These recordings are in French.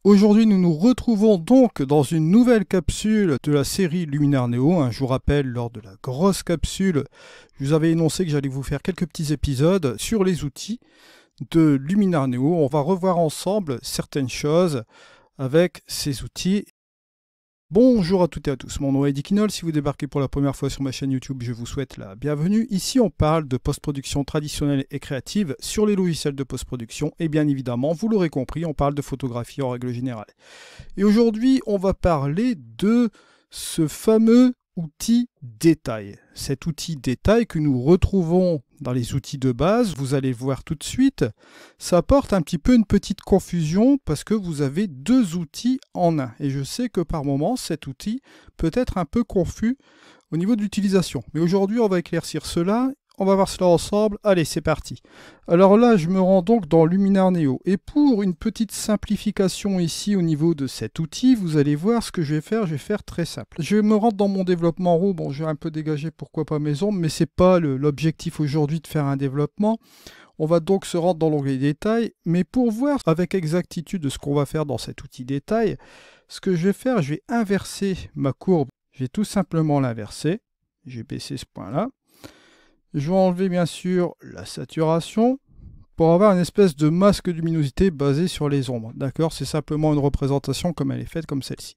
Aujourd'hui, nous nous retrouvons donc dans une nouvelle capsule de la série Luminaire Neo. Je vous rappelle, lors de la grosse capsule, je vous avais énoncé que j'allais vous faire quelques petits épisodes sur les outils de Luminaire Neo. On va revoir ensemble certaines choses avec ces outils. Bonjour à toutes et à tous, mon nom est Eddie Kinol. Si vous débarquez pour la première fois sur ma chaîne YouTube, je vous souhaite la bienvenue. Ici, on parle de post-production traditionnelle et créative sur les logiciels de post-production. Et bien évidemment, vous l'aurez compris, on parle de photographie en règle générale. Et aujourd'hui, on va parler de ce fameux outil détail. Cet outil détail que nous retrouvons dans les outils de base, vous allez voir tout de suite, ça apporte un petit peu une petite confusion parce que vous avez deux outils en un. Et je sais que par moment, cet outil peut être un peu confus au niveau de l'utilisation. Mais aujourd'hui, on va éclaircir cela. On va voir cela ensemble. Allez, c'est parti. Alors là, je me rends donc dans Luminaire Neo. Et pour une petite simplification ici au niveau de cet outil, vous allez voir ce que je vais faire très simple. Je me rends dans mon développement RAW. Bon, j'ai un peu dégagé pourquoi pas mes ombres, mais c'est pas l'objectif aujourd'hui de faire un développement. On va donc se rendre dans l'onglet détail. Mais pour voir avec exactitude ce qu'on va faire dans cet outil détail, ce que je vais faire, je vais inverser ma courbe. Je vais tout simplement l'inverser. Je vais baisser ce point-là. Je vais enlever bien sûr la saturation pour avoir une espèce de masque de luminosité basé sur les ombres. D'accord, c'est simplement une représentation comme elle est faite comme celle-ci.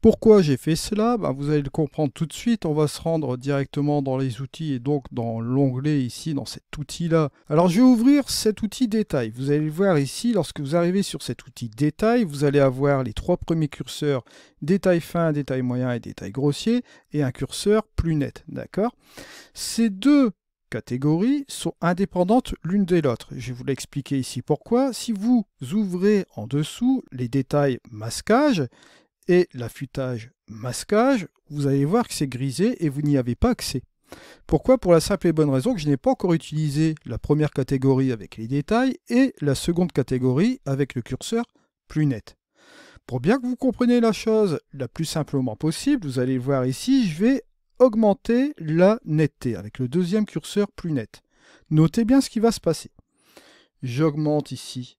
Pourquoi j'ai fait cela? Vous allez le comprendre tout de suite. On va se rendre directement dans les outils et donc dans l'onglet ici, dans cet outil-là. Alors je vais ouvrir cet outil détail. Vous allez le voir ici, lorsque vous arrivez sur cet outil détail, vous allez avoir les trois premiers curseurs, détail fin, détail moyen et détail grossier, et un curseur plus net. D'accord? Ces deux catégories sont indépendantes l'une de l'autre. Je vais vous l'expliquer ici pourquoi. Si vous ouvrez en dessous les détails masquage et l'affûtage masquage, vous allez voir que c'est grisé et vous n'y avez pas accès. Pourquoi? Pour la simple et bonne raison que je n'ai pas encore utilisé la première catégorie avec les détails et la seconde catégorie avec le curseur plus net. Pour bien que vous compreniez la chose la plus simplement possible, vous allez voir ici, je vais augmenter la netteté avec le deuxième curseur plus net. Notez bien ce qui va se passer. J'augmente ici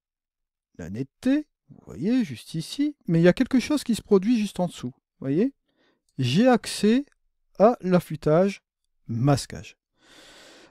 la netteté, vous voyez, juste ici, mais il y a quelque chose qui se produit juste en dessous. Vous voyez, j'ai accès à l'affûtage masquage.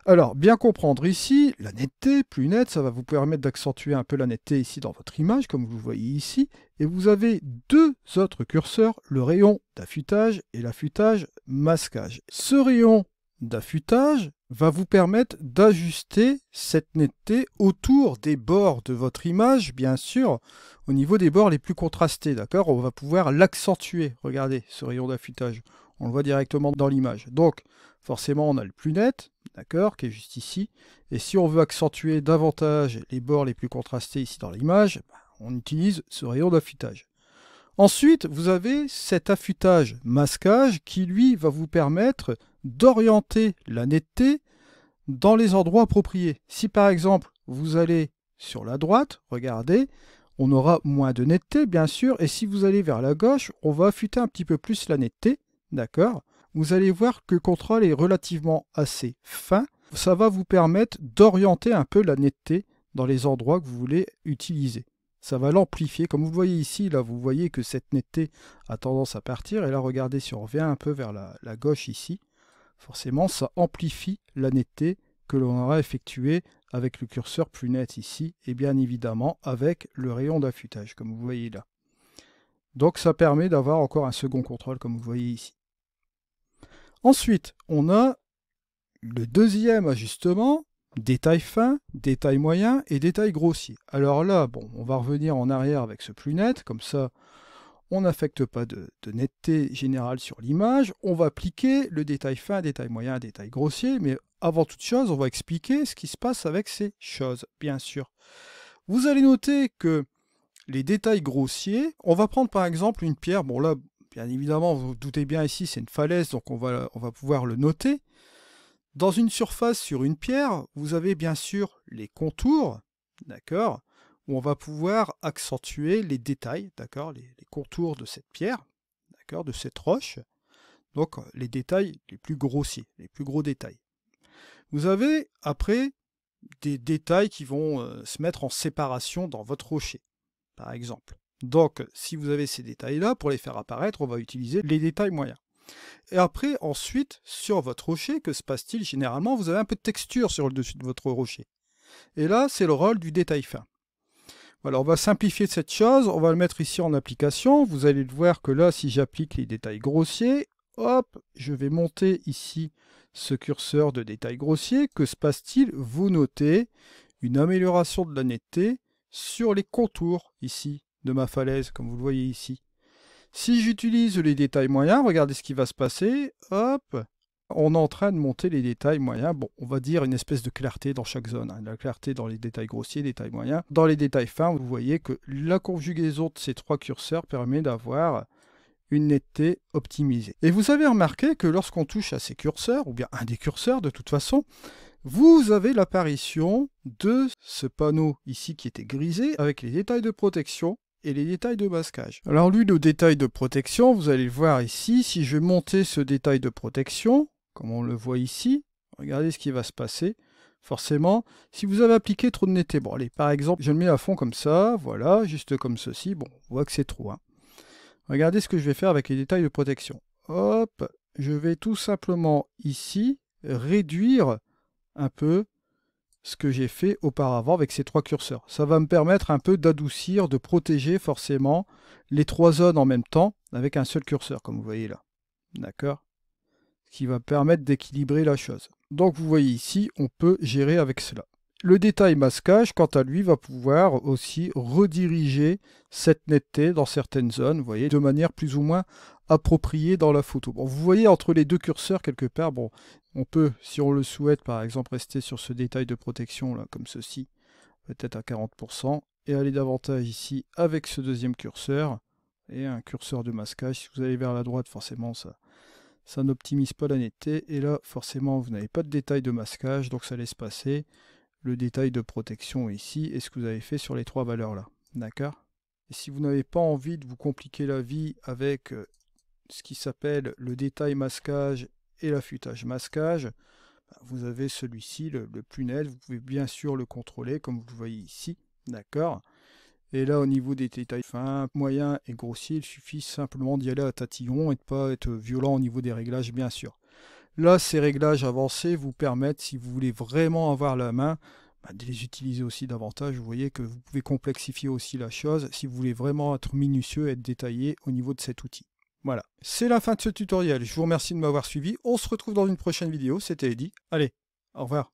Alors, bien comprendre ici, la netteté plus nette, ça va vous permettre d'accentuer un peu la netteté ici dans votre image, comme vous le voyez ici. Et vous avez deux autres curseurs, le rayon d'affûtage et l'affûtage masquage. Ce rayon d'affûtage va vous permettre d'ajuster cette netteté autour des bords de votre image, bien sûr, au niveau des bords les plus contrastés, d'accord? On va pouvoir l'accentuer, regardez, ce rayon d'affûtage. On le voit directement dans l'image. Donc, forcément, on a le plus net, d'accord, qui est juste ici. Et si on veut accentuer davantage les bords les plus contrastés ici dans l'image, on utilise ce rayon d'affûtage. Ensuite, vous avez cet affûtage masquage qui, lui, va vous permettre d'orienter la netteté dans les endroits appropriés. Si, par exemple, vous allez sur la droite, regardez, on aura moins de netteté, bien sûr. Et si vous allez vers la gauche, on va affûter un petit peu plus la netteté, d'accord? Vous allez voir que le contrôle est relativement assez fin. Ça va vous permettre d'orienter un peu la netteté dans les endroits que vous voulez utiliser. Ça va l'amplifier. Comme vous le voyez ici, là, vous voyez que cette netteté a tendance à partir. Et là, regardez, si on revient un peu vers la gauche ici, forcément, ça amplifie la netteté que l'on aura effectuée avec le curseur plus net ici. Et bien évidemment, avec le rayon d'affûtage, comme vous voyez là. Donc, ça permet d'avoir encore un second contrôle, comme vous voyez ici. Ensuite, on a le deuxième ajustement, détail fin, détail moyen et détail grossier. Alors là, bon, on va revenir en arrière avec ce plus net, comme ça, on n'affecte pas de netteté générale sur l'image. On va appliquer le détail fin, détail moyen, détail grossier, mais avant toute chose, on va expliquer ce qui se passe avec ces choses, bien sûr. Vous allez noter que les détails grossiers, on va prendre par exemple une pierre, bon là, bien évidemment, vous vous doutez bien ici, c'est une falaise, donc on va pouvoir le noter. Dans une surface sur une pierre, vous avez bien sûr les contours, d'accord, où on va pouvoir accentuer les détails, d'accord, les contours de cette pierre, d'accord, de cette roche. Donc les détails les plus grossiers, les plus gros détails. Vous avez après des détails qui vont se mettre en séparation dans votre rocher, par exemple. Donc, si vous avez ces détails-là, pour les faire apparaître, on va utiliser les détails moyens. Et après, ensuite, sur votre rocher, que se passe-t-il? Généralement, vous avez un peu de texture sur le dessus de votre rocher. Et là, c'est le rôle du détail fin. Voilà, on va simplifier cette chose, on va le mettre ici en application. Vous allez le voir que là, si j'applique les détails grossiers, hop, je vais monter ici ce curseur de détail grossier. Que se passe-t-il? Vous notez une amélioration de la netteté sur les contours ici de ma falaise, comme vous le voyez ici. Si j'utilise les détails moyens, regardez ce qui va se passer. Hop, on est en train de monter les détails moyens. Bon, on va dire une espèce de clarté dans chaque zone. Hein. La clarté dans les détails grossiers, détails moyens. Dans les détails fins, vous voyez que la conjugaison de ces trois curseurs permet d'avoir une netteté optimisée. Et vous avez remarqué que lorsqu'on touche à ces curseurs, ou bien un des curseurs de toute façon, vous avez l'apparition de ce panneau ici qui était grisé avec les détails de protection et les détails de masquage. Alors lui, le détail de protection, vous allez le voir ici. Si je vais monter ce détail de protection, comme on le voit ici, regardez ce qui va se passer. Forcément, si vous avez appliqué trop de netteté, bon allez, par exemple, je le mets à fond comme ça, voilà, juste comme ceci, bon, on voit que c'est trop. Hein. Regardez ce que je vais faire avec les détails de protection. Hop, je vais tout simplement ici réduire un peu ce que j'ai fait auparavant avec ces trois curseurs. Ça va me permettre un peu d'adoucir, de protéger forcément les trois zones en même temps avec un seul curseur, comme vous voyez là. D'accord? Ce qui va permettre d'équilibrer la chose. Donc vous voyez ici, on peut gérer avec cela. Le détail masquage, quant à lui, va pouvoir aussi rediriger cette netteté dans certaines zones, vous voyez, de manière plus ou moins appropriée dans la photo. Bon, vous voyez entre les deux curseurs quelque part, bon, on peut, si on le souhaite, par exemple, rester sur ce détail de protection là, comme ceci, peut-être à 40%, et aller davantage ici avec ce deuxième curseur et un curseur de masquage. Si vous allez vers la droite, forcément, ça n'optimise pas la netteté, et là, forcément, vous n'avez pas de détail de masquage, donc ça laisse passer le détail de protection ici et ce que vous avez fait sur les trois valeurs là. D'accord? Et si vous n'avez pas envie de vous compliquer la vie avec ce qui s'appelle le détail masquage et l'affûtage masquage, vous avez celui-ci, le plus net. Vous pouvez bien sûr le contrôler comme vous le voyez ici. D'accord? Et là, au niveau des détails fins, moyens et grossiers, il suffit simplement d'y aller à tatillon et de ne pas être violent au niveau des réglages, bien sûr. Là, ces réglages avancés vous permettent, si vous voulez vraiment avoir la main, de les utiliser aussi davantage. Vous voyez que vous pouvez complexifier aussi la chose si vous voulez vraiment être minutieux et être détaillé au niveau de cet outil. Voilà, c'est la fin de ce tutoriel. Je vous remercie de m'avoir suivi. On se retrouve dans une prochaine vidéo. C'était Eddy. Allez, au revoir.